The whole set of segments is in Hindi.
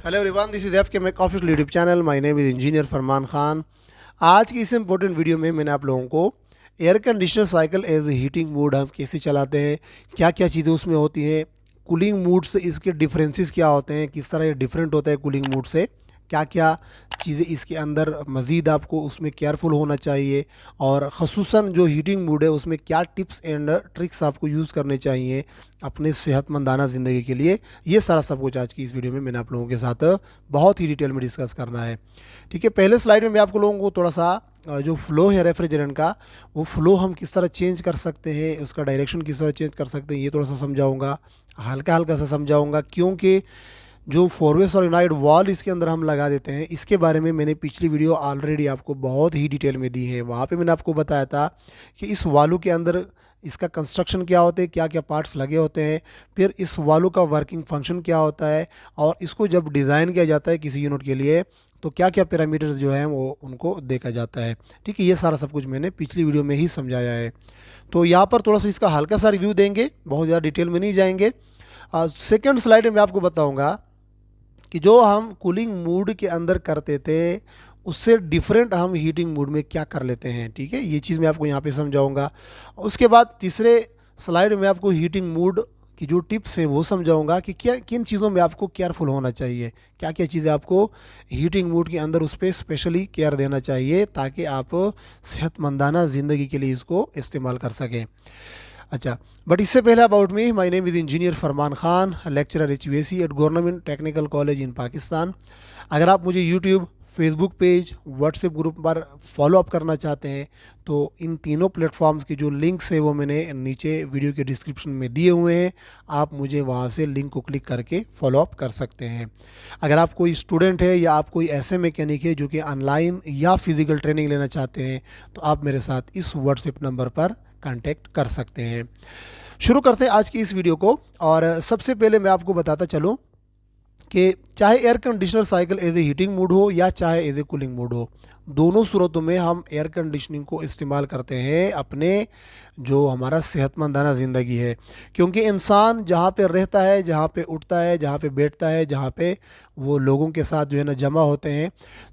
Hello everyone, this is F K Mac official YouTube channel. My name is engineer Farman Khan. आज की इस इम्पोर्टेंट वीडियो में मैंने आप लोगों को air conditioner cycle as a heating mode हम कैसे चलाते हैं, क्या क्या चीज़ें उसमें होती हैं, कूलिंग मोड से इसके डिफरेंसेस क्या होते हैं, किस तरह ये डिफरेंट होता है कूलिंग मोड से, क्या क्या चीज़ें इसके अंदर मज़ीद आपको उसमें केयरफुल होना चाहिए, और ख़ुसूसन जो हीटिंग मोड है उसमें क्या टिप्स एंड ट्रिक्स आपको यूज़ करने चाहिए अपने सेहतमंदाना ज़िंदगी के लिए। ये सारा सब कुछ आज की इस वीडियो में मैंने आप लोगों के साथ बहुत ही डिटेल में डिस्कस करना है। ठीक है, पहले स्लाइड में मैं आप लोगों को थोड़ा सा जो फ़्लो है रेफ्रिजरेंट का, वो फ़्लो हम किस तरह चेंज कर सकते हैं, उसका डायरेक्शन किस तरह चेंज कर सकते हैं, ये थोड़ा सा समझाऊंगा, हल्का हल्का सा समझाऊंगा। क्योंकि जो फोरवे सोलेनॉइड वॉल इसके अंदर हम लगा देते हैं, इसके बारे में मैंने पिछली वीडियो ऑलरेडी आपको बहुत ही डिटेल में दी है। वहाँ पे मैंने आपको बताया था कि इस वालू के अंदर इसका कंस्ट्रक्शन क्या होते हैं, क्या क्या पार्ट्स लगे होते हैं, फिर इस वालू का वर्किंग फंक्शन क्या होता है, और इसको जब डिज़ाइन किया जाता है किसी यूनिट के लिए तो क्या क्या पैरामीटर्स जो हैं वो उनको देखा जाता है। ठीक है, ये सारा सब कुछ मैंने पिछली वीडियो में ही समझाया है। तो यहाँ पर थोड़ा सा इसका हल्का सा रिव्यू देंगे, बहुत ज़्यादा डिटेल में नहीं जाएंगे। सेकेंड स्लाइड में मैं आपको बताऊँगा कि जो हम कूलिंग मोड के अंदर करते थे उससे डिफरेंट हम हीटिंग मोड में क्या कर लेते हैं। ठीक है, ये चीज़ मैं आपको यहाँ पे समझाऊंगा। उसके बाद तीसरे स्लाइड में आपको हीटिंग मोड की जो टिप्स हैं वो समझाऊंगा कि क्या किन चीज़ों में आपको केयरफुल होना चाहिए, क्या क्या चीज़ें आपको हीटिंग मोड के अंदर उस पर स्पेशली केयर देना चाहिए ताकि आप सेहतमंदाना ज़िंदगी के लिए इसको इस्तेमाल कर सकें। अच्छा, बट इससे पहले about me, my name is engineer Farman Khan, lecturer HVAC eight government technical college in Pakistan. अगर आप मुझे YouTube, Facebook page, WhatsApp group पर फॉलो अप करना चाहते हैं तो इन तीनों प्लेटफॉर्म्स के जो लिंक्स है वो मैंने नीचे वीडियो के डिस्क्रिप्शन में दिए हुए हैं। आप मुझे वहाँ से लिंक को क्लिक करके फॉलो अप कर सकते हैं। अगर आप कोई स्टूडेंट है या आप कोई ऐसे मैकेनिक है जो कि ऑनलाइन या फिज़िकल ट्रेनिंग लेना चाहते हैं तो आप मेरे साथ इस व्हाट्सएप नंबर पर कांटेक्ट कर सकते हैं। शुरू करते हैं आज की इस वीडियो को। और सबसे पहले मैं आपको बताता चलूं कि चाहे air conditioner cycle as a heating mode हो या चाहे एज ए कूलिंग मोड हो, दोनों सूरतों में हम एयर कंडीशनिंग को इस्तेमाल करते हैं अपने जो हमारा सेहतमंदाना ज़िंदगी है। क्योंकि इंसान जहाँ पे रहता है, जहाँ पे उठता है, जहाँ पे बैठता है, जहाँ पे वो लोगों के साथ जो है ना जमा होते हैं,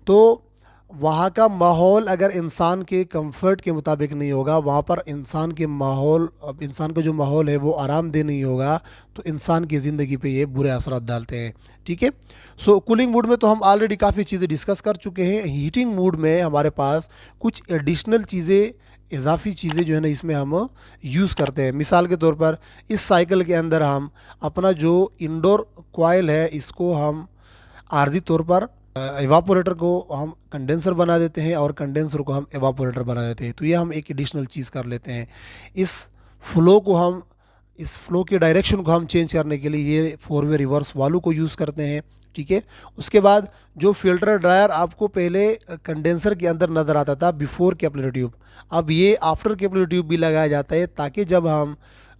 तो वहाँ का माहौल अगर इंसान के कंफर्ट के मुताबिक नहीं होगा, वहाँ पर इंसान के माहौल, अब इंसान का जो माहौल है वो आरामदेह नहीं होगा, तो इंसान की ज़िंदगी पे ये बुरे असरात डालते हैं। ठीक है, सो कूलिंग मोड में तो हम ऑलरेडी काफ़ी चीज़ें डिस्कस कर चुके हैं। हीटिंग मोड में हमारे पास कुछ एडिशनल चीज़ें, इजाफी चीज़ें जो है ना इसमें हम यूज़ करते हैं। मिसाल के तौर पर इस साइकिल के अंदर हम अपना जो इंडोर कॉइल है इसको हम आर्जी तौर पर एवापोरेटर को हम कंडेंसर बना देते हैं और कंडेंसर को हम एवापोरेटर बना देते हैं। तो ये हम एक एडिशनल चीज़ कर लेते हैं। इस फ्लो को हम, इस फ्लो के डायरेक्शन को हम चेंज करने के लिए ये फोर वे रिवर्स वालू को यूज़ करते हैं। ठीक है, उसके बाद जो फिल्टर ड्रायर आपको पहले कंडेंसर के अंदर नज़र आता था बिफोर कैपिलरी ट्यूब, अब ये आफ्टर कैपिलरी ट्यूब भी लगाया जाता है ताकि जब हम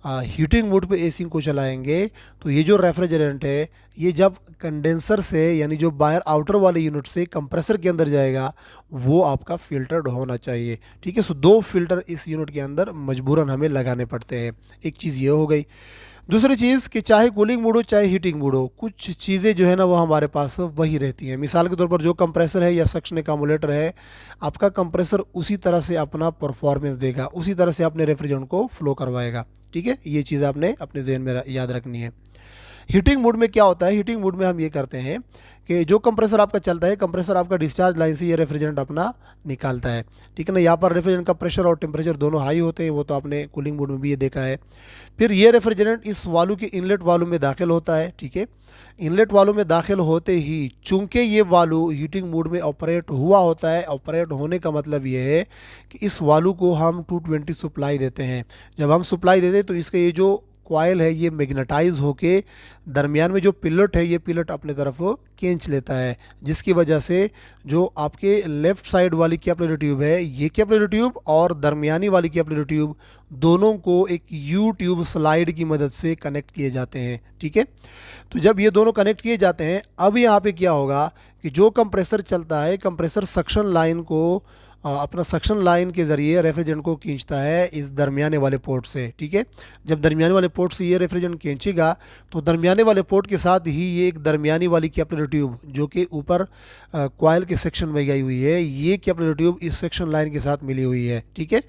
हीटिंग मोड पे एसी को चलाएंगे तो ये जो रेफ्रिजरेंट है ये जब कंडेंसर से यानी जो बाहर आउटर वाले यूनिट से कंप्रेसर के अंदर जाएगा वो आपका फिल्टर्ड होना चाहिए। ठीक है, सो दो फिल्टर इस यूनिट के अंदर मजबूरन हमें लगाने पड़ते हैं। एक चीज़ ये हो गई। दूसरी चीज़ कि चाहे कूलिंग मोड हो चाहे हीटिंग मोड हो, कुछ चीज़ें जो है ना वो हमारे पास वही रहती हैं। मिसाल के तौर पर जो कंप्रेसर है या सक्शन एक्यूमुलेटर है, आपका कंप्रेसर उसी तरह से अपना परफॉर्मेंस देगा, उसी तरह से अपने रेफ्रिजरेंट को फ्लो करवाएगा। ठीक है, ये चीज़ आपने अपने जहन में याद रखनी है। हीटिंग मोड में क्या होता है, हीटिंग मोड में हम ये करते हैं कि जो कंप्रेसर आपका चलता है, कंप्रेसर आपका डिस्चार्ज लाइन से ये रेफ्रिजरेंट अपना निकालता है। ठीक है ना, यहाँ पर रेफ्रिजरेंट का प्रेशर और टेम्परेचर दोनों हाई होते हैं, वो तो आपने कूलिंग मोड में भी ये देखा है। फिर ये रेफ्रिजरेंट इस वालू के इनलेट वालू में दाखिल होता है। ठीक है, इनलेट वालू में दाखिल होते ही चूंकि ये वालू हीटिंग मोड में ऑपरेट हुआ होता है, ऑपरेट होने का मतलब ये है कि इस वालू को हम 220 सप्लाई देते हैं। जब हम सप्लाई देते हैं तो इसका ये जो कॉइल है ये मैग्नेटाइज होके दरमियान में जो पिलट है ये पिलट अपने तरफ खींच लेता है, जिसकी वजह से जो आपके लेफ़्ट साइड वाली कैपिलरी ट्यूब है, ये कैपिलरी ट्यूब और दरमियानी वाली कैपिलरी ट्यूब दोनों को एक यू ट्यूब स्लाइड की मदद से कनेक्ट किए जाते हैं। ठीक है, तो जब ये दोनों कनेक्ट किए जाते हैं अब यहाँ पे क्या होगा कि जो कंप्रेसर चलता है, कंप्रेसर सक्शन लाइन को अपना सक्शन लाइन के ज़रिए रेफ्रिजरेंट को खींचता है इस दरमियाने वाले पोर्ट से, ठीक है। जब दरमियाने वाले पोर्ट से ये रेफ्रिजरेंट खींचेगा तो दरमियाने वाले पोर्ट के साथ ही ये एक दरमियानी वाली कैपिलरी ट्यूब जो कि ऊपर कॉइल के सेक्शन में गई हुई है, ये कैपिलरी ट्यूब इस सेक्शन लाइन के साथ मिली हुई है, ठीक है।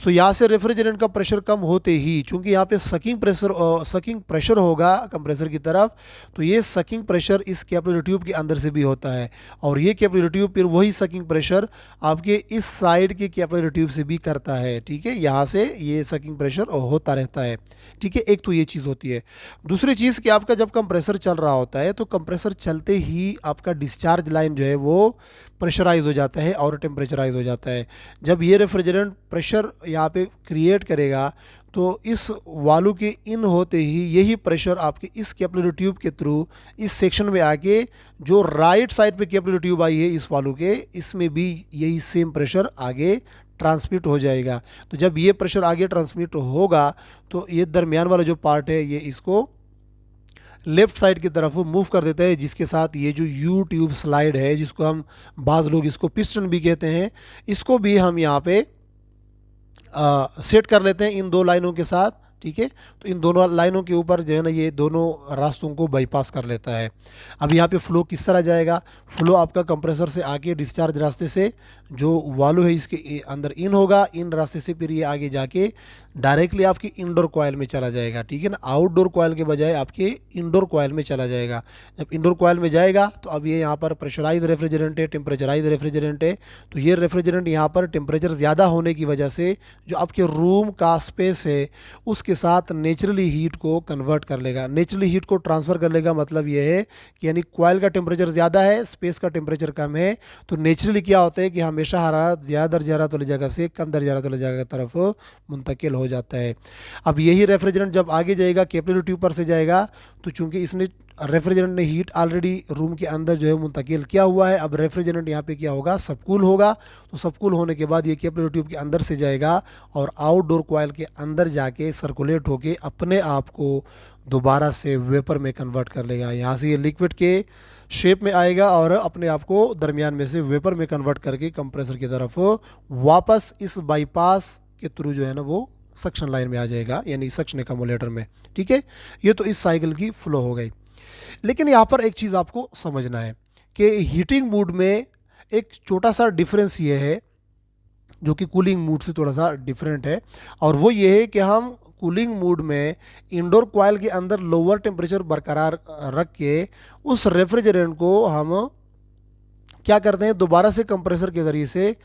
सो यहाँ से रेफ्रिजरेंट का प्रेशर कम होते ही, चूंकि यहाँ पे सकिंग प्रेशर होगा कंप्रेसर की तरफ, तो ये सकिंग प्रेशर इस कैपिलरी ट्यूब के अंदर से भी होता है और ये कैपिलरी ट्यूब फिर वही सकिंग प्रेशर आपके इस साइड के कैपिलरी ट्यूब से भी करता है, ठीक है। यहाँ से ये सकिंग प्रेशर होता रहता है, ठीक है। एक तो ये चीज़ होती है। दूसरी चीज़ कि आपका जब कंप्रेसर चल रहा होता है तो कंप्रेसर चलते ही आपका डिस्चार्ज लाइन जो है वो प्रेशराइज हो जाता है और टेम्परेचराइज हो जाता है। जब ये रेफ्रिजरेंट प्रेशर यहाँ पे क्रिएट करेगा तो इस वाल्व के इन होते ही यही प्रेशर आपके इस कैपिलरी ट्यूब के थ्रू इस सेक्शन में आके जो राइट साइड पे कैपिलरी ट्यूब आई है इस वाल्व के, इसमें भी यही सेम प्रेशर आगे ट्रांसमिट हो जाएगा। तो जब ये प्रेशर आगे ट्रांसमिट होगा तो ये दरमियान वाला जो पार्ट है ये इसको लेफ्ट साइड की तरफ मूव कर देता है, जिसके साथ ये जो यू ट्यूब स्लाइड है, जिसको हम बाज़ लोग इसको पिस्टन भी कहते हैं, इसको भी हम यहाँ पे सेट कर लेते हैं इन दो लाइनों के साथ, ठीक है। तो इन दोनों लाइनों के ऊपर जो है ना ये दोनों रास्तों को बाईपास कर लेता है। अब यहाँ पे फ्लो किस तरह जाएगा, फ्लो आपका कंप्रेसर से आके डिस्चार्ज रास्ते से जो वाल्व है इसके अंदर इन होगा, इन रास्ते से फिर ये आगे जाके डायरेक्टली आपकी इंडोर कॉयल में चला जाएगा, ठीक है ना। आउटडोर कॉयल के बजाय आपके इंडोर कॉयल में चला जाएगा। जब इंडोर कॉयल में जाएगा तो अब ये यहाँ पर प्रेशराइज रेफ्रिजरेंट है, टेम्परेचराइज रेफ्रिजरेंट है, तो ये रेफ्रिजरेंट यहाँ पर टेम्परेचर ज़्यादा होने की वजह से जो आपके रूम का स्पेस है उसके साथ नेचुरली हीट को कन्वर्ट कर लेगा, नेचुरली हीट को ट्रांसफ़र कर लेगा। मतलब ये है कि यानी कॉयल का टेम्परेचर ज़्यादा है, स्पेस का टेम्परेचर कम है, तो नेचुरली क्या होता है कि हमेशा हरारत ज़्यादा दर्जा हरारत वाली जगह से कम दर्जा हरारत वाली जगह की तरफ मुंतकिल हो जाता है। अब यही रेफ्रिजरेंट जब आगे जाएगा कैपिलरी ट्यूब पर से जाएगा, तो चूंकि इसने रेफ्रिजरेंट ने हीट ऑलरेडी रूम के अंदर जो है मुंतकिल किया हुआ है, अब रेफ्रिजरेंट यहाँ पे क्या होगा, सबकूल होगा। तो सबकूल होने के बाद ये कैपिलरी ट्यूब के अंदर से जाएगा और आउटडोर कॉइल के अंदर जाके सर्कुलेट होके अपने आप को दोबारा से वेपर में कन्वर्ट कर लेगा। यहाँ से ये लिक्विड के शेप में आएगा और अपने आप को दरमियान में से वेपर में कन्वर्ट करके कंप्रेसर की तरफ वापस इस बाईपास के थ्रू जो है ना वो सक्शन लाइन में आ जाएगा, यानी सक्शन एक्यूमुलेटर में, ठीक है। ये तो इस साइकिल की फ्लो हो गई। लेकिन यहाँ पर एक चीज़ आपको समझना है कि हीटिंग मूड में एक छोटा सा डिफरेंस ये है जो कि कूलिंग मूड से थोड़ा सा डिफरेंट है, और वो ये है कि हम कूलिंग मूड में इंडोर कॉइल के अंदर लोअर टेम्परेचर बरकरार रख के उस रेफ्रिजरेंट को हम क्या करते हैं, दोबारा से कंप्रेसर के ज़रिए से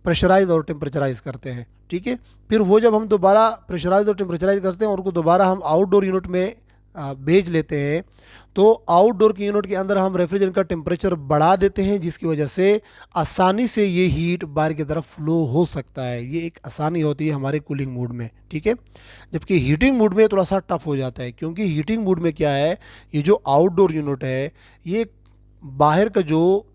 प्रेशराइज और टेम्परेचराइज करते हैं, ठीक है। फिर वो जब हम दोबारा प्रेशराइज और टेम्परेचराइज करते हैं और उनको दोबारा हम आउटडोर यूनिट में भेज लेते हैं, तो आउटडोर की यूनिट के अंदर हम रेफ्रिजरेंट का टेम्परेचर बढ़ा देते हैं, जिसकी वजह से आसानी से ये हीट बाहर की तरफ फ्लो हो सकता है। ये एक आसानी होती है हमारे कूलिंग मूड में, ठीक है। जबकि हीटिंग मूड में थोड़ा सा टफ हो जाता है, क्योंकि हीटिंग मूड में क्या है, ये जो आउटडोर यूनिट है ये बाहर का जो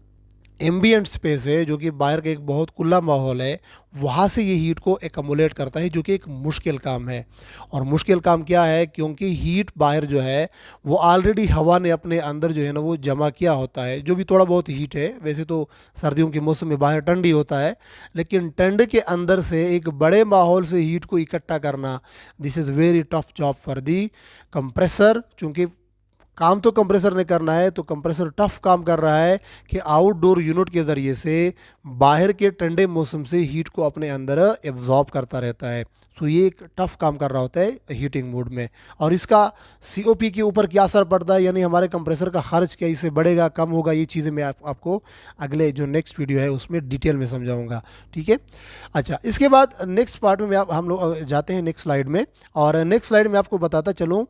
एम्बियंट स्पेस है, जो कि बाहर का एक बहुत खुला माहौल है, वहाँ से ये हीट को एकमुलेट करता है, जो कि एक मुश्किल काम है। और मुश्किल काम क्या है, क्योंकि हीट बाहर जो है वो ऑलरेडी हवा ने अपने अंदर जो है ना वो जमा किया होता है, जो भी थोड़ा बहुत हीट है। वैसे तो सर्दियों के मौसम में बाहर ठंडी होता है, लेकिन ठंड के अंदर से एक बड़े माहौल से हीट को इकट्ठा करना, this is very tough job for the compressor. चूँकि काम तो कंप्रेसर ने करना है, तो कंप्रेसर टफ काम कर रहा है कि आउटडोर यूनिट के ज़रिए से बाहर के ठंडे मौसम से हीट को अपने अंदर एब्जॉर्ब करता रहता है। सो ये एक टफ काम कर रहा होता है हीटिंग मोड में। और इसका सीओपी के ऊपर क्या असर पड़ता है, यानी हमारे कंप्रेसर का खर्च क्या इससे बढ़ेगा कम होगा, ये चीज़ें मैं आपको अगले जो नेक्स्ट वीडियो है उसमें डिटेल में समझाऊंगा, ठीक है। अच्छा, इसके बाद नेक्स्ट पार्ट में हम लोग जाते हैं नेक्स्ट स्लाइड में, और नेक्स्ट स्लाइड में आपको बताता चलूँ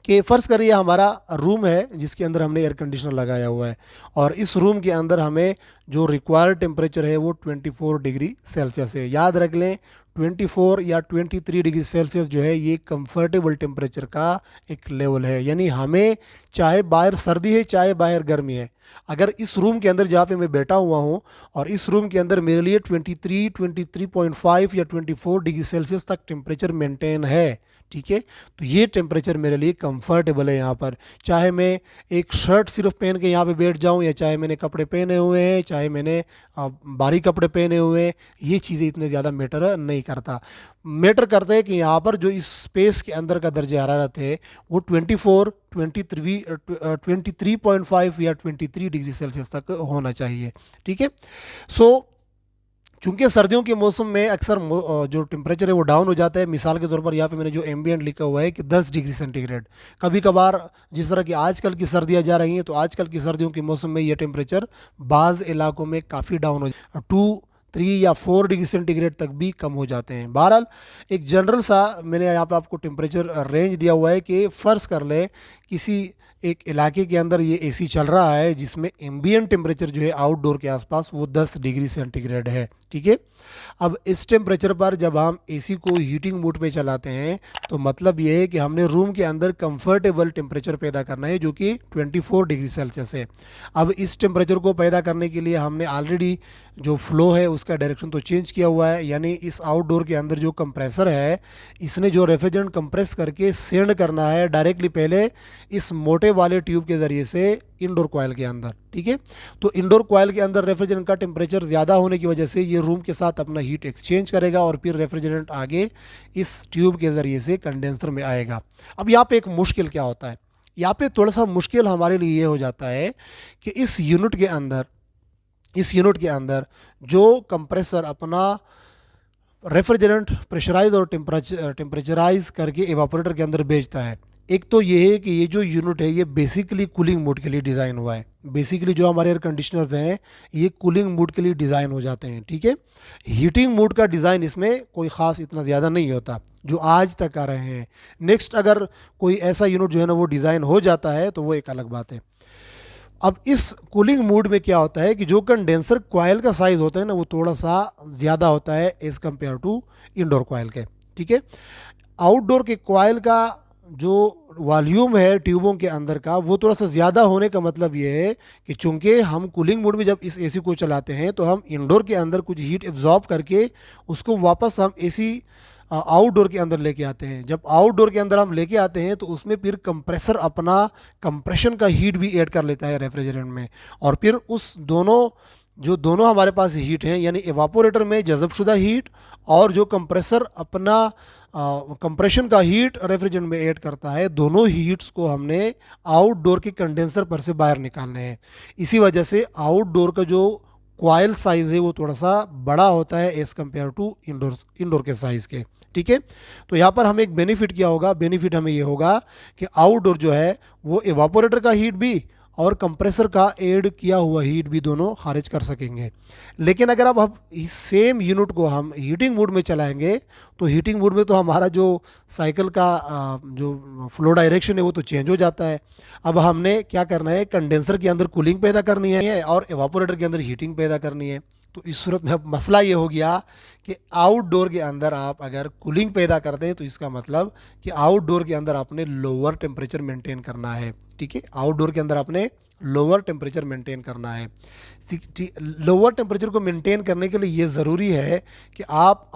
कि फ़र्ज़ करिए हमारा रूम है जिसके अंदर हमने एयर कंडीशनर लगाया हुआ है, और इस रूम के अंदर हमें जो रिक्वायर्ड टेम्परेचर है वो 24 डिग्री सेल्सियस है। याद रख लें 24 या 23 डिग्री सेल्सियस जो है ये कंफर्टेबल टेम्परेचर का एक लेवल है। यानी हमें चाहे बाहर सर्दी है चाहे बाहर गर्मी है, अगर इस रूम के अंदर जहाँ पे मैं बैठा हुआ हूँ और इस रूम के अंदर मेरे लिए 23, 23.5 या 24 डिग्री सेल्सियस तक टेम्परेचर मेंटेन है, ठीक है। तो ये टेम्परेचर मेरे लिए कंफर्टेबल है यहाँ पर, चाहे मैं एक शर्ट सिर्फ पहन के यहाँ पे बैठ जाऊँ, या चाहे मैंने कपड़े पहने हुए हैं, चाहे मैंने भारी कपड़े पहने हुए हैं, ये चीज़ें इतने ज़्यादा मैटर नहीं करता। मैटर करता है कि यहाँ पर जो इस स्पेस के अंदर का दर्जे हरारत है वो 24, 23.5 या 23 डिग्री सेल्सियस तक होना चाहिए, ठीक है। सो चूंकि सर्दियों के मौसम में अक्सर जो टेम्परेचर है वो डाउन हो जाता है। मिसाल के तौर पर यहाँ पे मैंने जो एम्बियंट लिखा हुआ है कि 10 डिग्री सेंटीग्रेड, कभी कभार जिस तरह की आजकल की सर्दियाँ जा रही हैं तो आजकल की सर्दियों के मौसम में ये टेम्परेचर बाज़ इलाकों में काफ़ी डाउन हो 2, 3 या 4 डिग्री सेंटीग्रेड तक भी कम हो जाते हैं। बहरहाल एक जनरल सा मैंने यहाँ पे आपको टेम्परेचर रेंज दिया हुआ है कि फ़र्ज़ कर लें किसी एक इलाके के अंदर ये एसी चल रहा है जिसमें एम्बियंट टेम्परेचर जो है आउटडोर के आसपास वो 10 डिग्री सेंटीग्रेड है, ठीक है। अब इस टेम्परेचर पर जब हम एसी को हीटिंग मोड पे चलाते हैं तो मतलब ये है कि हमने रूम के अंदर कंफर्टेबल टेम्परेचर पैदा करना है जो कि 24 डिग्री सेल्सियस है। अब इस टेम्परेचर को पैदा करने के लिए हमने ऑलरेडी जो फ्लो है उसका डायरेक्शन तो चेंज किया हुआ है, यानी इस आउटडोर के अंदर जो कंप्रेसर है इसने जो रेफ्रिजरेंट कंप्रेस करके सेंड करना है डायरेक्टली पहले इस मोटे वाले ट्यूब के ज़रिए से इंडोर कॉइल के अंदर, ठीक है। तो इंडोर कॉइल के अंदर रेफ्रिजरेंट का टेम्परेचर ज़्यादा होने की वजह से ये रूम के साथ अपना हीट एक्सचेंज करेगा और फिर रेफ्रिजरेंट आगे इस ट्यूब के ज़रिए से कंडेंसर में आएगा। अब यहाँ पे एक मुश्किल क्या होता है, यहाँ पे थोड़ा सा मुश्किल हमारे लिए ये हो जाता है कि इस यूनिट के अंदर जो कंप्रेसर अपना रेफ्रिजरेंट प्रेशराइज और टेम्परेचराइज करके एवापोरेटर के अंदर भेजता है, एक तो ये है कि ये जो यूनिट है ये बेसिकली कूलिंग मोड के लिए डिज़ाइन हुआ है। बेसिकली जो हमारे एयर कंडीशनर्स हैं ये कूलिंग मोड के लिए डिज़ाइन हो जाते हैं, ठीक है। हीटिंग मोड का डिज़ाइन इसमें कोई ख़ास इतना ज़्यादा नहीं होता जो आज तक आ रहे हैं। नेक्स्ट अगर कोई ऐसा यूनिट जो है ना वो डिज़ाइन हो जाता है तो वो एक अलग बात है। अब इस कूलिंग मोड में क्या होता है कि जो कंडेंसर कॉइल का साइज़ होता है ना वो थोड़ा सा ज़्यादा होता है as compared to indoor coil के, ठीक है। आउटडोर के कॉइल का जो वॉल्यूम है ट्यूबों के अंदर का वो थोड़ा सा ज़्यादा होने का मतलब ये है कि चूंकि हम कूलिंग मोड में जब इस एसी को चलाते हैं तो हम इंडोर के अंदर कुछ हीट एब्जॉर्ब करके उसको वापस हम एसी आउटडोर के अंदर लेके आते हैं। जब आउटडोर के अंदर हम लेके आते हैं तो उसमें फिर कंप्रेसर अपना कंप्रेशन का हीट भी ऐड कर लेता है रेफ्रिजरेंट में, और फिर उस दोनों हमारे पास हीट हैं यानी एवापोरेटर में जज़बशुदा हीट और जो कंप्रेसर अपना कंप्रेशन का हीट रेफ्रिजरेंट में ऐड करता है, दोनों हीट्स को हमने आउटडोर के कंडेंसर पर से बाहर निकालने हैं। इसी वजह से आउटडोर का जो कॉइल साइज़ है वो थोड़ा सा बड़ा होता है एज़ कम्पेयर टू इंडोर के साइज़ के, ठीक है। तो यहाँ पर हमें एक बेनिफिट क्या होगा, बेनिफिट हमें ये होगा कि आउटडोर जो है वो एवापोरेटर का हीट भी और कंप्रेसर का ऐड किया हुआ हीट भी दोनों खारिज कर सकेंगे। लेकिन अगर अब इस सेम यूनिट को हम हीटिंग मोड में चलाएंगे तो हीटिंग मोड में तो हमारा जो साइकिल का जो फ्लो डायरेक्शन है वो तो चेंज हो जाता है। अब हमने क्या करना है, कंडेंसर के अंदर कूलिंग पैदा करनी है और एवापोरेटर के अंदर हीटिंग पैदा करनी है। तो इस सूरत में अब मसला ये हो गया कि आउटडोर के अंदर आप अगर कूलिंग पैदा करते हैं तो इसका मतलब कि आउटडोर के अंदर आपने लोअर टेम्परेचर मेंटेन करना है, ठीक है। आउटडोर के अंदर आपने लोअर टेम्परेचर मेंटेन करना है। लोअर टेम्परेचर को मेंटेन करने के लिए ये ज़रूरी है कि आप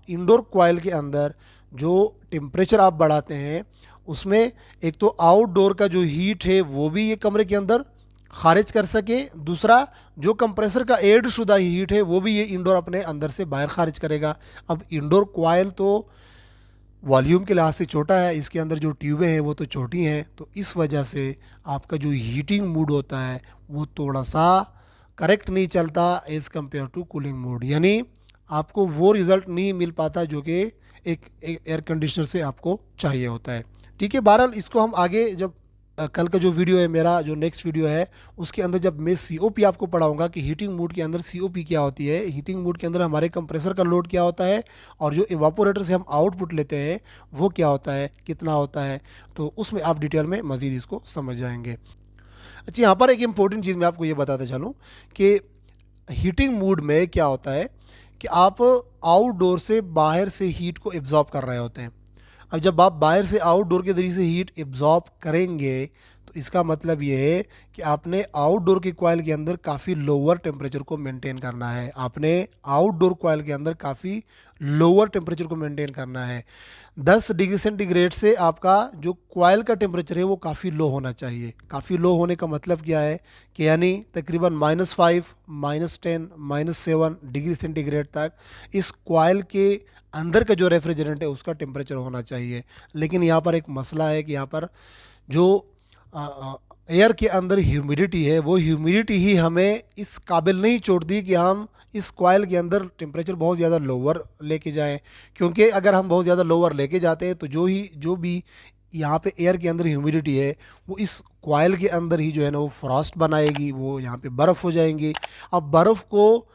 इंडोर कॉइल के अंदर जो टेम्परेचर आप बढ़ाते हैं उसमें एक तो आउटडोर का जो हीट है वो भी ये कमरे के अंदर खारिज कर सके, दूसरा जो कंप्रेसर का ऐड शुदा हीट है वो भी ये इंडोर अपने अंदर से बाहर खारिज करेगा। अब इंडोर कॉइल तो वॉल्यूम के लिहाज से छोटा है, इसके अंदर जो ट्यूबें हैं वो तो छोटी हैं, तो इस वजह से आपका जो हीटिंग मोड होता है वो थोड़ा सा करेक्ट नहीं चलता as compared to cooling mode, यानी आपको वो रिज़ल्ट नहीं मिल पाता जो कि एक एयर कंडीशनर से आपको चाहिए होता है, ठीक है। बहरहाल इसको हम आगे जब कल का जो वीडियो है मेरा जो नेक्स्ट वीडियो है उसके अंदर जब मैं COP आपको पढ़ाऊंगा कि हीटिंग मोड के अंदर COP क्या होती है, हीटिंग मोड के अंदर हमारे कंप्रेसर का लोड क्या होता है और जो इवापोरेटर से हम आउटपुट लेते हैं वो क्या होता है, कितना होता है, तो उसमें आप डिटेल में मज़ीद इसको समझ जाएंगे। अच्छा, यहाँ पर एक इम्पोर्टेंट चीज़ मैं आपको ये बताते चलूँ कि हीटिंग मोड में क्या होता है कि आप आउटडोर से बाहर से हीट को एब्जॉर्ब कर रहे होते हैं। अब जब आप बाहर से आउटडोर के ज़रिए से हीट एब्जॉर्ब करेंगे तो इसका मतलब ये है कि आपने आउटडोर की कॉइल के अंदर काफ़ी लोअर टेम्परेचर को मेंटेन करना है। आपने आउटडोर कॉइल के अंदर काफ़ी लोअर टेम्परेचर को मेंटेन करना है। 10 डिग्री सेंटीग्रेड से आपका जो कॉइल का टेम्परेचर है वो काफ़ी लो होना चाहिए। काफ़ी लो होने का मतलब क्या है कि यानी तकरीबन -5, -10, -7 डिग्री सेंटीग्रेड तक इस कॉइल के अंदर का जो रेफ्रिजरेंट है उसका टेम्परेचर होना चाहिए। लेकिन यहाँ पर एक मसला है कि यहाँ पर जो एयर के अंदर ह्यूमिडिटी है वो ह्यूमिडिटी ही हमें इस काबिल नहीं छोड़ती कि हम इस कॉइल के अंदर टेम्परेचर बहुत ज़्यादा लोअर लेके जाएं। क्योंकि अगर हम बहुत ज़्यादा लोअर लेके जाते हैं तो जो भी यहाँ पे एयर के अंदर ह्यूमिडिटी है वो इस कॉइल के अंदर ही जो है ना वो फ्रॉस्ट बनाएगी, वो यहाँ पे बर्फ़ हो जाएंगी। अब बर्फ़ को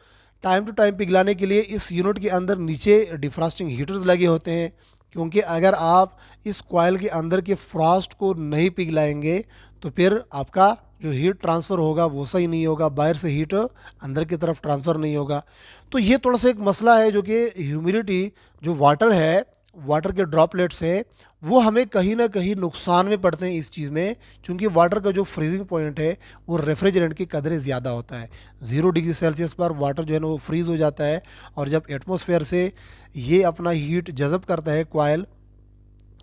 टाइम टू टाइम पिघलाने के लिए इस यूनिट के अंदर नीचे डिफ्रॉस्टिंग हीटर्स लगे होते हैं। क्योंकि अगर आप इस कॉइल के अंदर के फ्रॉस्ट को नहीं पिघलाएंगे तो फिर आपका जो हीट ट्रांसफ़र होगा वो सही नहीं होगा, बाहर से हीट अंदर की तरफ ट्रांसफ़र नहीं होगा। तो ये थोड़ा सा एक मसला है जो कि ह्यूमिडिटी जो वाटर है, वाटर के ड्रॉपलेट्स हैं वो हमें कहीं ना कहीं नुकसान में पड़ते हैं इस चीज़ में। क्योंकि वाटर का जो फ्रीजिंग पॉइंट है वो रेफ्रिजरेंट की कदर ज़्यादा होता है। 0 डिग्री सेल्सियस पर वाटर जो है ना वो फ्रीज़ हो जाता है और जब एटमॉस्फेयर से ये अपना हीट जज़ब करता है कॉइल,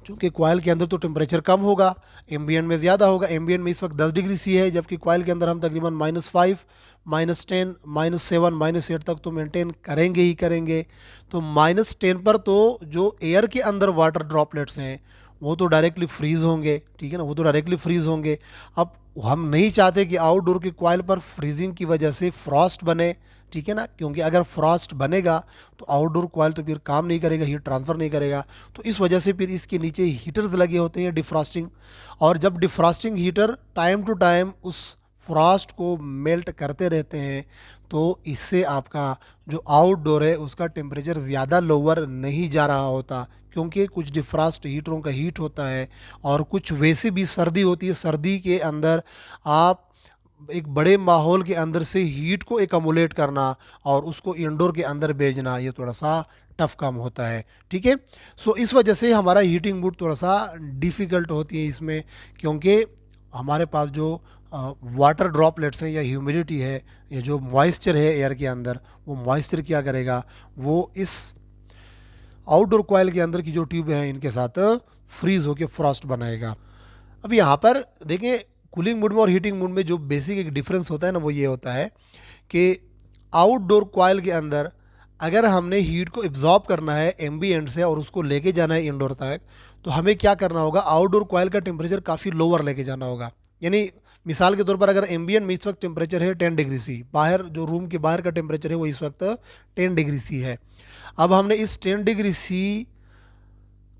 क्योंकि कॉइल के अंदर तो टेम्परेचर कम होगा, एम्बियंट में ज़्यादा होगा। एम्बियंट में इस वक्त 10 डिग्री सी है, जबकि कॉइल के अंदर हम तकरीबन -5, -10, -7, -8 तक तो मेंटेन करेंगे ही करेंगे। तो -10 पर तो जो एयर के अंदर वाटर ड्रॉपलेट्स हैं वो तो डायरेक्टली फ्रीज़ होंगे, ठीक है ना, वो तो डायरेक्टली फ्रीज़ होंगे। अब हम नहीं चाहते कि आउटडोर की कॉइल पर फ्रीजिंग की वजह से फ्रॉस्ट बने, ठीक है ना, क्योंकि अगर फ्रॉस्ट बनेगा तो आउटडोर कॉइल तो फिर काम नहीं करेगा, हीट ट्रांसफ़र नहीं करेगा। तो इस वजह से फिर इसके नीचे हीटर्स लगे होते हैं डिफ्रॉस्टिंग, और जब defrosting heater time to time उस फ्रॉस्ट को मेल्ट करते रहते हैं तो इससे आपका जो आउटडोर है उसका टेम्परेचर ज़्यादा लोअर नहीं जा रहा होता। क्योंकि कुछ डिफ्रॉस्ट हीटरों का हीट होता है और कुछ वैसे भी सर्दी होती है। सर्दी के अंदर आप एक बड़े माहौल के अंदर से हीट को एकमुलेट करना और उसको इंडोर के अंदर भेजना ये थोड़ा सा टफ काम होता है, ठीक है। सो इस वजह से हमारा हीटिंग मूड थोड़ा सा डिफ़िकल्ट होती है इसमें। क्योंकि हमारे पास जो वाटर ड्रॉपलेट्स हैं या ह्यूमिडिटी है या जो मॉइस्चर है एयर के अंदर, वो मॉइस्चर क्या करेगा, वो इस आउटडोर कॉइल के अंदर की जो ट्यूब हैं इनके साथ फ्रीज़ होकर फ्रॉस्ट बनाएगा। अब यहाँ पर देखें कूलिंग मोड में और हीटिंग मोड में जो बेसिक एक डिफरेंस होता है ना वो ये होता है कि आउटडोर कॉइल के अंदर अगर हमने हीट को एब्जॉर्ब करना है एम्बिएंट से और उसको लेके जाना है इंडोर तक, तो हमें क्या करना होगा, आउटडोर कॉइल का टेम्परेचर काफ़ी लोअर लेके जाना होगा। यानी मिसाल के तौर पर अगर एम्बिएंट में इस वक्त टेम्परेचर है 10 डिग्री सी, बाहर जो रूम के बाहर का टेम्परेचर है वो इस वक्त 10 डिग्री सी है। अब हमने इस 10 डिग्री सी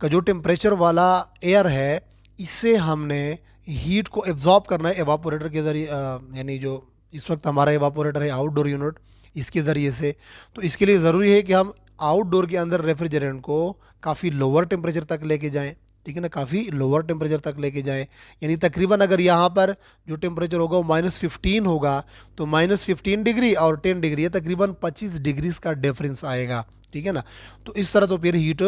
का जो टेम्परेचर वाला एयर है इससे हमने हीट को एब्जॉर्ब करना है एवापोरेटर के ज़रिए, यानी जो इस वक्त हमारा एवापोरेटर है आउटडोर यूनिट, इसके ज़रिए से। तो इसके लिए ज़रूरी है कि हम आउटडोर के अंदर रेफ्रिजरेंट को काफ़ी लोअर टेम्परेचर तक लेके जाएं, ठीक है ना, काफ़ी लोअर टेम्परेचर तक लेके जाएं। यानी तकरीबन अगर यहाँ पर जो टेम्परेचर होगा वो -15 होगा तो -15 डिग्री और 10 डिग्री है, तकरीबन 25 डिग्रीज का डिफरेंस आएगा, ठीक है ना। तो इस तरह तो फिर हीट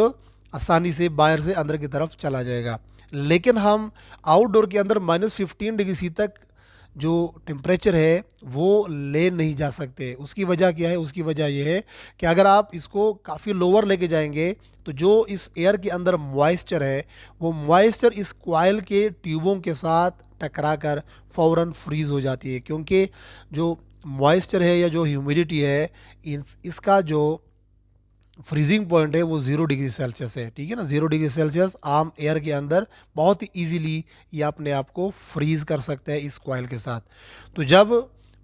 आसानी से बाहर से अंदर की तरफ चला जाएगा। लेकिन हम आउटडोर के अंदर -15 डिग्री सी तक जो टेम्परेचर है वो ले नहीं जा सकते। उसकी वजह क्या है, उसकी वजह यह है कि अगर आप इसको काफ़ी लोअर लेके जाएंगे तो जो इस एयर के अंदर मॉइस्चर है वो मॉइस्चर इस कॉइल के ट्यूबों के साथ टकरा कर फ़ौरन फ्रीज़ हो जाती है। क्योंकि जो मॉइस्चर है या जो ह्यूमिडिटी है इसका जो फ्रीजिंग पॉइंट है वो 0 डिग्री सेल्सियस है, ठीक है ना। 0 डिग्री सेल्सियस आम एयर के अंदर बहुत ही ईजीली ये अपने आप को फ्रीज़ कर सकता है इस कॉइल के साथ। तो जब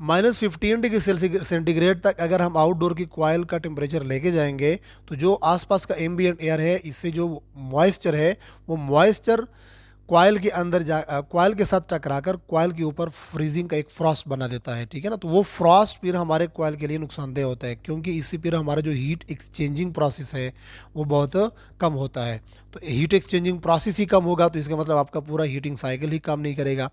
-15 डिग्री सेंटीग्रेड तक अगर हम आउटडोर की कॉइल का टेम्परेचर लेके जाएंगे तो जो आसपास का एम्बिएंट एयर है इससे जो मॉइस्चर है वो मॉइस्चर कॉइल के अंदर कॉइल के साथ टकराकर कॉइल के ऊपर फ्रीजिंग का एक फ्रॉस्ट बना देता है, ठीक है ना। तो वो फ्रॉस्ट फिर हमारे कॉइल के लिए नुकसानदेह होता है क्योंकि इससे फिर हमारा जो हीट एक्सचेंजिंग प्रोसेस है वो बहुत कम होता है। तो हीट एक्सचेंजिंग प्रोसेस ही कम होगा तो इसका मतलब आपका पूरा हीटिंग साइकिल ही काम नहीं करेगा।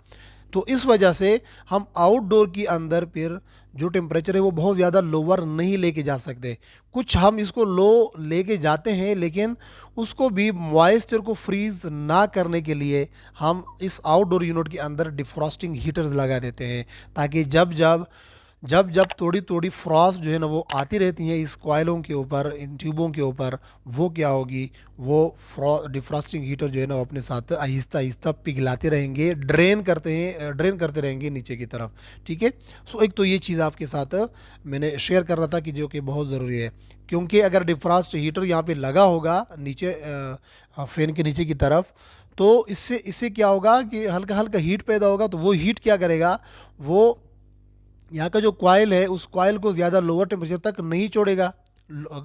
तो इस वजह से हम आउटडोर के अंदर फिर जो टेम्परेचर है वो बहुत ज़्यादा लोअर नहीं लेके जा सकते। कुछ हम इसको लो लेके जाते हैं, लेकिन उसको भी मॉइस्चर को फ्रीज ना करने के लिए हम इस आउटडोर यूनिट के अंदर डिफ्रॉस्टिंग हीटर्स लगा देते हैं, ताकि जब जब थोड़ी थोड़ी फ्रॉस्ट जो है ना वो आती रहती है इस कॉइलों के ऊपर, इन ट्यूबों के ऊपर, वो क्या होगी, वो डिफ्रॉस्टिंग हीटर जो है ना वो अपने साथ आहिस्ता आहिस्ता पिघलाते रहेंगे, ड्रेन करते रहेंगे नीचे की तरफ। ठीक है। सो एक तो ये चीज़ आपके साथ मैंने शेयर कर रहा था कि जो कि बहुत ज़रूरी है, क्योंकि अगर डिफ्रॉस्ट हीटर यहाँ पे लगा होगा नीचे फैन के नीचे की तरफ, तो इससे इससे क्या होगा कि हल्का हल्का हीट पैदा होगा, तो वो हीट क्या करेगा, वो यहाँ का जो कॉइल है उस कॉइल को ज़्यादा लोअर टेम्परेचर तक नहीं छोड़ेगा।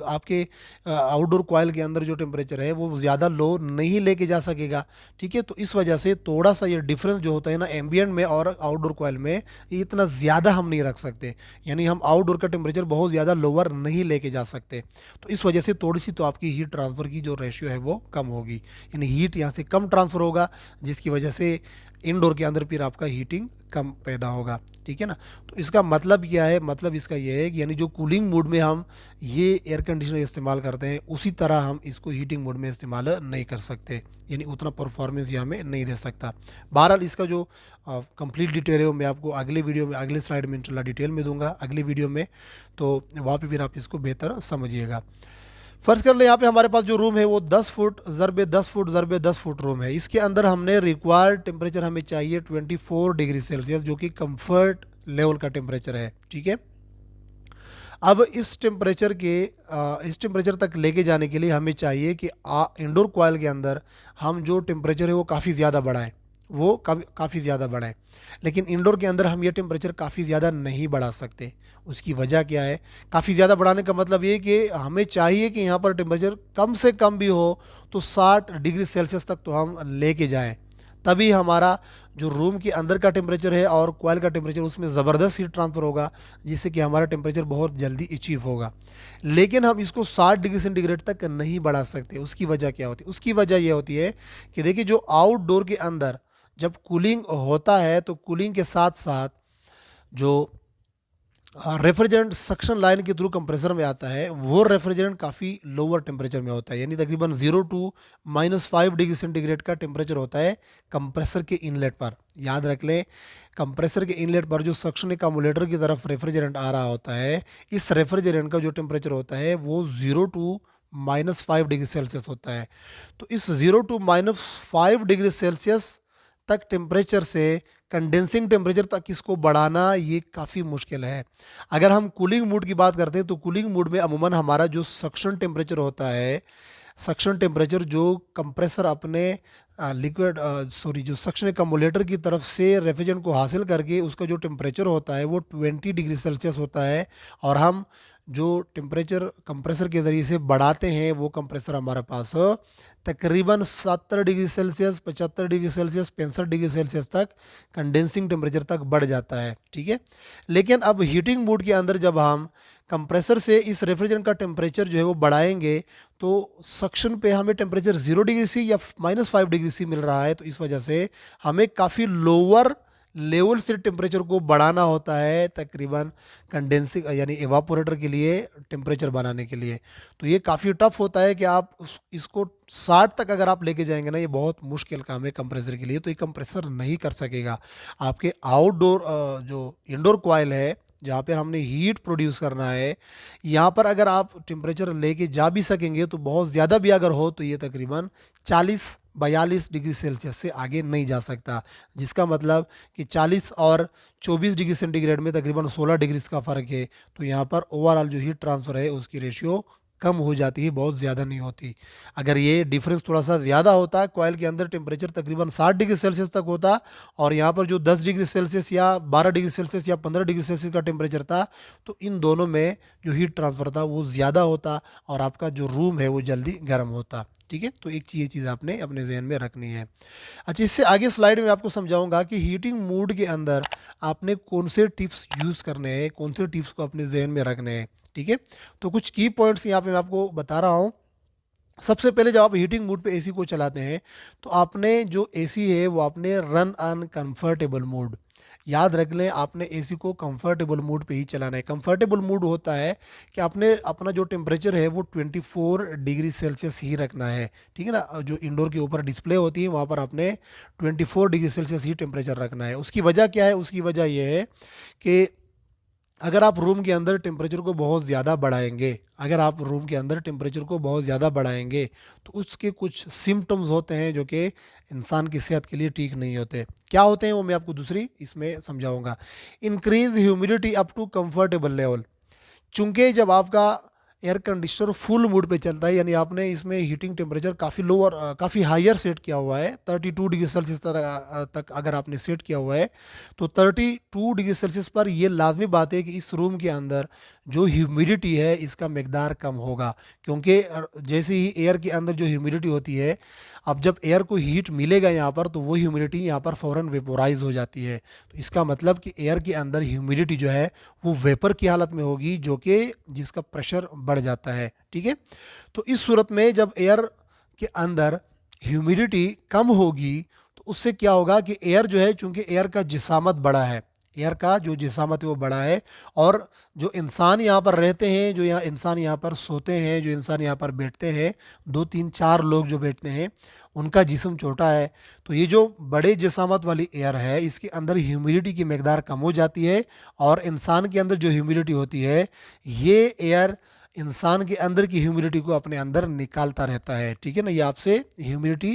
आपके आउटडोर कॉइल के अंदर जो टेम्परेचर है वो ज़्यादा लो नहीं लेके जा सकेगा। ठीक है। तो इस वजह से थोड़ा सा ये डिफरेंस जो होता है ना एम्बियंट में और आउटडोर कॉइल में, ये इतना ज़्यादा हम नहीं रख सकते, यानी हम आउटडोर का टेम्परेचर बहुत ज़्यादा लोअर नहीं लेके जा सकते। तो इस वजह से थोड़ी सी तो आपकी हीट ट्रांसफ़र की जो रेशियो है वो कम होगी, यानी हीट यहाँ से कम ट्रांसफ़र होगा, जिसकी वजह से इनडोर के अंदर फिर आपका हीटिंग कम पैदा होगा। ठीक है ना। तो इसका मतलब क्या है, मतलब इसका ये है कि यानी जो कूलिंग मोड में हम ये एयर कंडीशनर इस्तेमाल करते हैं, उसी तरह हम इसको हीटिंग मोड में इस्तेमाल नहीं कर सकते, यानी उतना परफॉर्मेंस ये हमें नहीं दे सकता। बहरहाल इसका जो कंप्लीट डिटेल है वो मैं आपको अगले वीडियो में, अगले स्लाइड में इंशाल्लाह डिटेल में दूंगा अगली वीडियो में, तो वहाँ पे फिर आप इसको बेहतर समझिएगा। फर्ज कर ले यहाँ पे हमारे पास जो रूम है वो 10 फुट ज़रबे 10 फुट ज़रबे 10 फुट रूम है। इसके अंदर हमने रिक्वायर्ड टेम्परेचर हमें चाहिए 24 डिग्री सेल्सियस, जो कि कंफर्ट लेवल का टेम्परेचर है। ठीक है। अब इस टेम्परेचर तक लेके जाने के लिए हमें चाहिए कि इंडोर कॉइल के अंदर हम जो टेम्परेचर है वो काफ़ी ज़्यादा बढ़ाएं, वो काफ़ी ज़्यादा बढ़ाएं। लेकिन इंडोर के अंदर हम ये टेम्परेचर काफ़ी ज़्यादा नहीं बढ़ा सकते। उसकी वजह क्या है, काफ़ी ज़्यादा बढ़ाने का मतलब ये कि हमें चाहिए कि यहाँ पर टेम्परेचर कम से कम भी हो तो 60 डिग्री सेल्सियस तक तो हम लेके जाएं, तभी हमारा जो रूम के अंदर का टेम्परेचर है और कॉइल का टेम्परेचर उसमें ज़बरदस्त हीट ट्रांसफ़र होगा, जिससे कि हमारा टेम्परेचर बहुत जल्दी अचीव होगा। लेकिन हम इसको 60 डिग्री सेंटीग्रेड तक नहीं बढ़ा सकते। उसकी वजह क्या होती है, उसकी वजह यह होती है कि देखिए जो आउटडोर के अंदर जब कूलिंग होता है, तो कूलिंग के साथ साथ जो रेफ्रिजरेंट सक्शन लाइन के थ्रू कंप्रेसर में आता है, वो रेफ्रिजरेंट काफ़ी लोअर टेम्परेचर में होता है, यानी तकरीबन 0 टू -5 डिग्री सेंटीग्रेड का टेम्परेचर होता है कंप्रेसर के इनलेट पर। याद रख लें, कंप्रेसर के इनलेट पर जो सक्शन एक्यूमुलेटर की तरफ रेफ्रिजरेंट आ रहा होता है, इस रेफ्रिजरेंट का जो टेम्परेचर होता है वो 0 टू -5 डिग्री सेल्सियस होता है। तो इस 0 टू -5 डिग्री सेल्सियस तक टेम्परेचर से कंडेंसिंग टेम्परेचर तक इसको बढ़ाना ये काफ़ी मुश्किल है। अगर हम कूलिंग मोड की बात करते हैं तो कूलिंग मोड में अमूमन हमारा जो सक्शन टेम्परेचर होता है, सक्शन टेम्परेचर जो कंप्रेसर अपने जो सक्शन एक्यूमुलेटर की तरफ से रेफ्रिजरेंट को हासिल करके उसका जो टेम्परेचर होता है वो 20 डिग्री सेल्सियस होता है, और हम जो टेम्परेचर कंप्रेसर के ज़रिए से बढ़ाते हैं वो कंप्रेसर हमारे पास तकरीबन 70 degree Celsius, 75 degree Celsius, 65 degree Celsius तक कंडेंसिंग टेम्परेचर तक बढ़ जाता है। ठीक है। लेकिन अब हीटिंग मोड के अंदर जब हम कंप्रेसर से इस रेफ्रिजरेंट का टेम्परेचर जो है वो बढ़ाएंगे, तो सक्शन पे हमें टेम्परेचर 0 डिग्री सी या -5 डिग्री सी मिल रहा है, तो इस वजह से हमें काफ़ी लोअर लेवल से टेम्परेचर को बढ़ाना होता है, तकरीबन कंडेंसिंग यानी एवापोरेटर के लिए टेम्परेचर बनाने के लिए। तो ये काफ़ी टफ होता है कि आप इसको 60 तक अगर आप लेके जाएंगे ना, ये बहुत मुश्किल काम है कंप्रेसर के लिए, तो ये कंप्रेसर नहीं कर सकेगा। आपके आउटडोर जो इंडोर कॉइल है जहाँ पर हमने हीट प्रोड्यूस करना है, यहाँ पर अगर आप टेम्परेचर लेके जा भी सकेंगे तो बहुत ज़्यादा भी अगर हो तो ये तकरीबन 40-42 डिग्री सेल्सियस से आगे नहीं जा सकता, जिसका मतलब कि 40 और 24 डिग्री सेंटीग्रेड में तकरीबन 16 डिग्री का फ़र्क है। तो यहाँ पर ओवरऑल जो हीट ट्रांसफ़र है उसकी रेशियो कम हो जाती है, बहुत ज़्यादा नहीं होती। अगर ये डिफरेंस थोड़ा सा ज़्यादा होता, कॉइल के अंदर टेम्परेचर तकरीबन 60 डिग्री सेल्सियस तक होता और यहाँ पर जो 10 डिग्री सेल्सियस या 12 डिग्री सेल्सियस या 15 डिग्री सेल्सियस का टेम्परेचर था, तो इन दोनों में जो हीट ट्रांसफ़र था वो ज़्यादा होता और आपका जो रूम है वो जल्दी गर्म होता। ठीक है। तो एक ये चीज़ आपने अपने जहन में रखनी है। अच्छा, इससे आगे स्लाइड में आपको समझाऊंगा कि हीटिंग मोड के अंदर आपने कौन से टिप्स यूज़ करने हैं, कौन से टिप्स को अपने जहन में रखने हैं। ठीक है। तो कुछ की पॉइंट्स यहाँ पे मैं आपको बता रहा हूँ। सबसे पहले जब आप हीटिंग मोड पे एसी को चलाते हैं तो आपने जो एसी है वो आपने रन ऑन कंफर्टेबल मोड, याद रख लें आपने एसी को कंफर्टेबल मोड पे ही चलाना है। कंफर्टेबल मोड होता है कि आपने अपना जो टेम्परेचर है वो 24 डिग्री सेल्सियस ही रखना है, ठीक है ना। जो इंडोर के ऊपर डिस्प्ले होती है वहाँ पर आपने 24 डिग्री सेल्सियस ही टेम्परेचर रखना है। उसकी वजह क्या है, उसकी वजह यह है कि अगर आप रूम के अंदर टेम्परेचर को बहुत ज़्यादा बढ़ाएंगे, अगर आप रूम के अंदर टेम्परेचर को बहुत ज़्यादा बढ़ाएंगे तो उसके कुछ सिम्टम्स होते हैं जो कि इंसान की सेहत के लिए ठीक नहीं होते। क्या होते हैं वो मैं आपको दूसरी इसमें समझाऊंगा। Increase humidity up to comfortable level, चूंकि जब आपका एयर कंडीशनर फुल मूड पे चलता है, यानी आपने इसमें हीटिंग टेम्परेचर काफ़ी लोअर काफ़ी हायर सेट किया हुआ है, 32 डिग्री सेल्सियस तक अगर आपने सेट किया हुआ है, तो 32 डिग्री सेल्सियस पर ये लाजमी बात है कि इस रूम के अंदर जो ह्यूमिडिटी है इसका मकदार कम होगा। क्योंकि जैसे ही एयर के अंदर जो ह्यूमिडिटी होती है, अब जब एयर को हीट मिलेगा यहाँ पर तो वो ह्यूमिडिटी यहाँ पर फ़ौरन वेपोराइज हो जाती है। तो इसका मतलब कि एयर के अंदर ह्यूमिडिटी जो है वो वेपर की हालत में होगी, जो कि जिसका प्रेशर बढ़ जाता है, ठीक है। तो इस सूरत में जब एयर के अंदर ह्यूमिडिटी कम होगी तो उससे क्या होगा कि एयर जो है, चूंकि एयर का जिसामत बड़ा है, एयर का जो जिसामत है वो बड़ा है, और जो इंसान यहाँ पर रहते हैं, जो यहाँ इंसान यहाँ पर सोते हैं, जो इंसान यहाँ पर बैठते हैं, 2 3 4 लोग जो बैठते हैं उनका जिस्म छोटा है। तो ये जो बड़े जिसामत वाली एयर है इसके अंदर ह्यूमिडिटी की मकदार कम हो जाती है, और इंसान के अंदर जो ह्यूमिडिटी होती है ये एयर इंसान के अंदर की ह्यूमिडिटी को अपने अंदर निकालता रहता है, ठीक है ना। ये आपसे ह्यूमिडिटी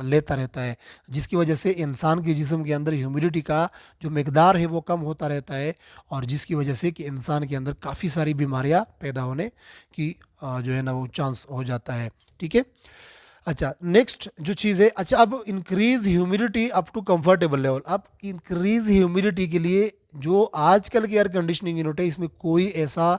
लेता रहता है, जिसकी वजह से इंसान के जिस्म के अंदर ह्यूमिडिटी का जो मकदार है वो कम होता रहता है, और जिसकी वजह से कि इंसान के अंदर काफ़ी सारी बीमारियां पैदा होने की जो है ना वो चांस हो जाता है, ठीक है। अच्छा, नेक्स्ट जो चीज़ है, अच्छा अब increase humidity up to comfortable level. अब इंक्रीज ह्यूमिडिटी के लिए जो आजकल के एयर कंडीशनिंग यूनिट है इसमें कोई ऐसा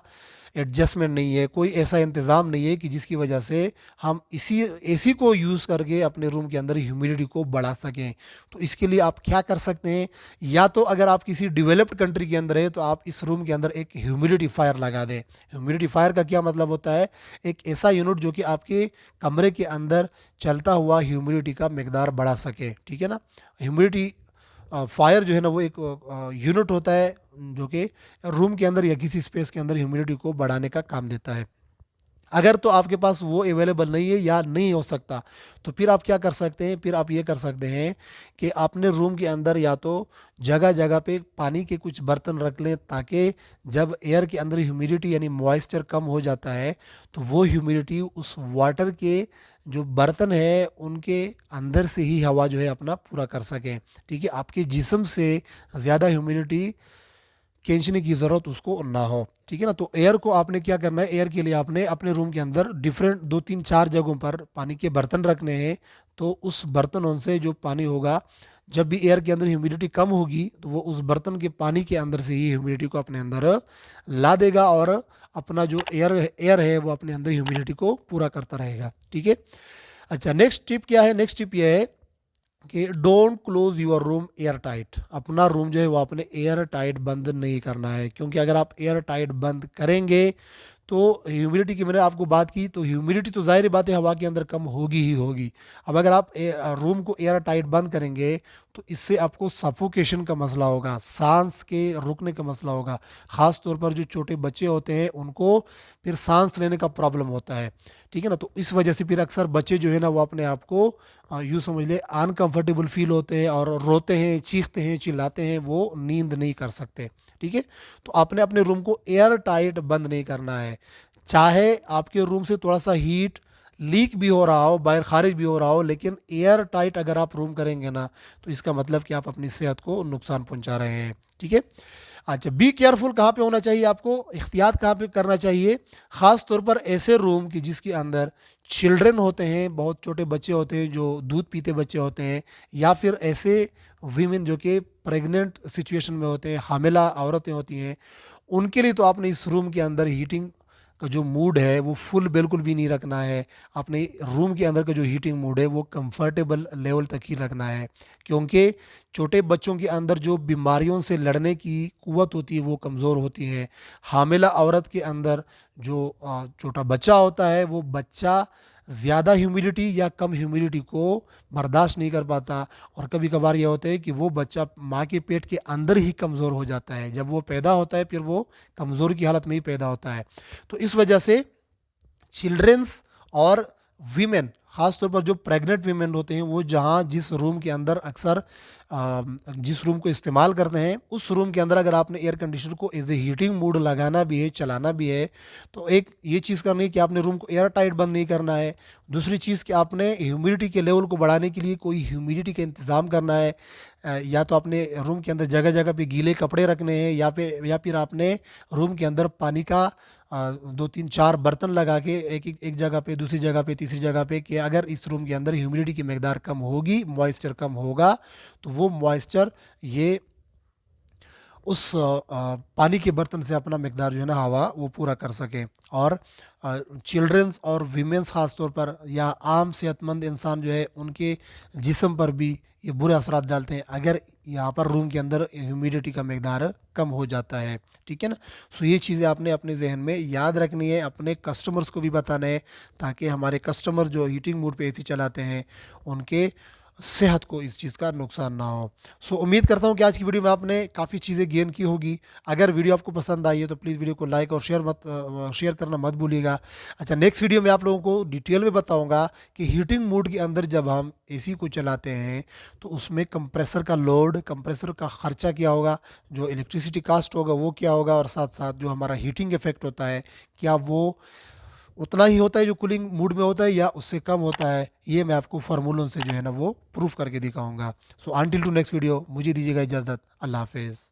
एडजस्टमेंट नहीं है, कोई ऐसा इंतज़ाम नहीं है कि जिसकी वजह से हम इसी एसी को यूज़ करके अपने रूम के अंदर ह्यूमिडिटी को बढ़ा सकें। तो इसके लिए आप क्या कर सकते हैं, या तो अगर आप किसी डेवलप्ड कंट्री के अंदर है तो आप इस रूम के अंदर एक ह्यूमिडिफायर लगा दें। ह्यूमिडिफायर का क्या मतलब होता है, एक ऐसा यूनिट जो कि आपके कमरे के अंदर चलता हुआ ह्यूमिडिटी का मकदार बढ़ा सके, ठीक है ना। ह्यूमिडिटी फायर जो है ना वो एक यूनिट होता है जो कि रूम के अंदर या किसी स्पेस के अंदर ह्यूमिडिटी को बढ़ाने का काम देता है। अगर तो आपके पास वो अवेलेबल नहीं है या नहीं हो सकता तो फिर आप क्या कर सकते हैं, फिर आप ये कर सकते हैं कि अपने रूम के अंदर या तो जगह जगह पे पानी के कुछ बर्तन रख लें, ताकि जब एयर के अंदर ह्यूमिडिटी यानी मॉइस्चर कम हो जाता है तो वो ह्यूमिडिटी उस वाटर के जो बर्तन है उनके अंदर से ही हवा जो है अपना पूरा कर सकें, ठीक है। आपके जिस्म से ज़्यादा ह्यूमिडिटी खींचने की ज़रूरत उसको ना हो, ठीक है ना। तो एयर को आपने क्या करना है, एयर के लिए आपने अपने रूम के अंदर डिफरेंट 2 3 4 जगहों पर पानी के बर्तन रखने हैं। तो उस बर्तनों से जो पानी होगा, जब भी एयर के अंदर ह्यूमिडिटी कम होगी तो वो उस बर्तन के पानी के अंदर से ही ह्यूमिडिटी को अपने अंदर ला देगा, और अपना जो एयर एयर है वो अपने अंदर ह्यूमिडिटी को पूरा करता रहेगा, ठीक है। अच्छा, नेक्स्ट टिप क्या है, नेक्स्ट टिप ये है कि don't close your room air tight. अपना रूम जो है वो आपने एयर टाइट बंद नहीं करना है, क्योंकि अगर आप एयर टाइट बंद करेंगे तो ह्यूमिडिटी की मैंने आपको बात की, तो ह्यूमिडिटी तो ज़ाहिर बात है हवा के अंदर कम होगी ही होगी। अब अगर आप रूम को एयर टाइट बंद करेंगे तो इससे आपको सफोकेशन का मसला होगा, सांस के रुकने का मसला होगा। ख़ास तौर पर जो छोटे बच्चे होते हैं उनको फिर सांस लेने का प्रॉब्लम होता है, ठीक है ना। तो इस वजह से फिर अक्सर बच्चे जो है ना वो अपने आप को यूँ समझ ले अनकंफर्टेबल फील होते हैं और रोते हैं, चीखते हैं, चिल्लाते हैं, वो नींद नहीं कर सकते, ठीक है। तो आपने अपने रूम को एयर टाइट बंद नहीं करना है। चाहे आपके रूम से थोड़ा सा हीट लीक भी हो रहा हो, बाहर खारिज भी हो रहा हो, लेकिन एयर टाइट अगर आप रूम करेंगे ना तो इसका मतलब कि आप अपनी सेहत को नुकसान पहुंचा रहे हैं, ठीक है। अच्छा, बी केयरफुल कहाँ पे होना चाहिए, आपको एहतियात कहाँ पे करना चाहिए, ख़ास तौर पर ऐसे रूम की जिसके अंदर चिल्ड्रन होते हैं, बहुत छोटे बच्चे होते हैं, जो दूध पीते बच्चे होते हैं, या फिर ऐसे वीमेन जो कि प्रेग्नेंट सिचुएशन में होते हैं, हामिला औरतें होती हैं। उनके लिए तो आपने इस रूम के अंदर हीटिंग का जो मूड है वो फुल बिल्कुल भी नहीं रखना है। अपने रूम के अंदर का जो हीटिंग मूड है वो कंफर्टेबल लेवल तक ही रखना है, क्योंकि छोटे बच्चों के अंदर जो बीमारियों से लड़ने की कुव्वत होती है वो कमज़ोर होती है। हामिला औरत के अंदर जो छोटा बच्चा होता है वो बच्चा ज़्यादा ह्यूमिडिटी या कम ह्यूमिडिटी को बर्दाश्त नहीं कर पाता, और कभी कभार ये होता है कि वो बच्चा माँ के पेट के अंदर ही कमज़ोर हो जाता है। जब वो पैदा होता है फिर वो कमज़ोर की हालत में ही पैदा होता है। तो इस वजह से चिल्ड्रेंस और वीमेन, ख़ास तौर पर जो प्रेग्नेंट वीमेन होते हैं, वो जहाँ जिस रूम के अंदर अक्सर जिस रूम को इस्तेमाल करते हैं, उस रूम के अंदर अगर आपने एयर कंडीशनर को एज ए हीटिंग मोड लगाना भी है, चलाना भी है, तो एक ये चीज़ करनी है कि आपने रूम को एयर टाइट बंद नहीं करना है। दूसरी चीज़ कि आपने ह्यूमिडिटी के लेवल को बढ़ाने के लिए कोई ह्यूमिडिटी का इंतज़ाम करना है। या तो आपने रूम के अंदर जगह जगह पे गीले कपड़े रखने हैं, या फिर आपने रूम के अंदर पानी का 2 3 4 बर्तन लगा के एक जगह पे, दूसरी जगह पे, तीसरी जगह पे, कि अगर इस रूम के अंदर ह्यूमिडिटी की मकदार कम होगी, मॉइस्चर कम होगा, तो वो मॉइस्चर ये उस पानी के बर्तन से अपना मकदार जो है ना हवा वो पूरा कर सके। और चिल्ड्रंस और वीमेंस ख़ास तौर पर, या आम सेहतमंद इंसान जो है, उनके जिस्म पर भी ये बुरे असरात डालते हैं अगर यहाँ पर रूम के अंदर ह्यूमिडिटी का मकदार कम हो जाता है। ठीक है ना। सो ये चीज़ें आपने अपने जहन में याद रखनी है, अपने कस्टमर्स को भी बताना है, ताकि हमारे कस्टमर जो हीटिंग मोड पे एसी चलाते हैं उनके सेहत को इस चीज़ का नुकसान ना हो। सो उम्मीद करता हूँ कि आज की वीडियो में आपने काफ़ी चीज़ें गेन की होगी। अगर वीडियो आपको पसंद आई है तो प्लीज़ वीडियो को लाइक और शेयर करना मत भूलिएगा। अच्छा, नेक्स्ट वीडियो में आप लोगों को डिटेल में बताऊँगा कि हीटिंग मोड के अंदर जब हम एसी को चलाते हैं तो उसमें कंप्रेसर का लोड, कंप्रेसर का ख़र्चा क्या होगा, जो इलेक्ट्रिसिटी कास्ट होगा वो क्या होगा, और साथ साथ जो हमारा हीटिंग इफेक्ट होता है क्या वो उतना ही होता है जो कूलिंग मूड में होता है, या उससे कम होता है, ये मैं आपको फार्मूलों से जो है ना वो प्रूफ करके दिखाऊंगा। So until to next video, मुझे दीजिएगा इजाज़त। अल्लाह हाफिज़।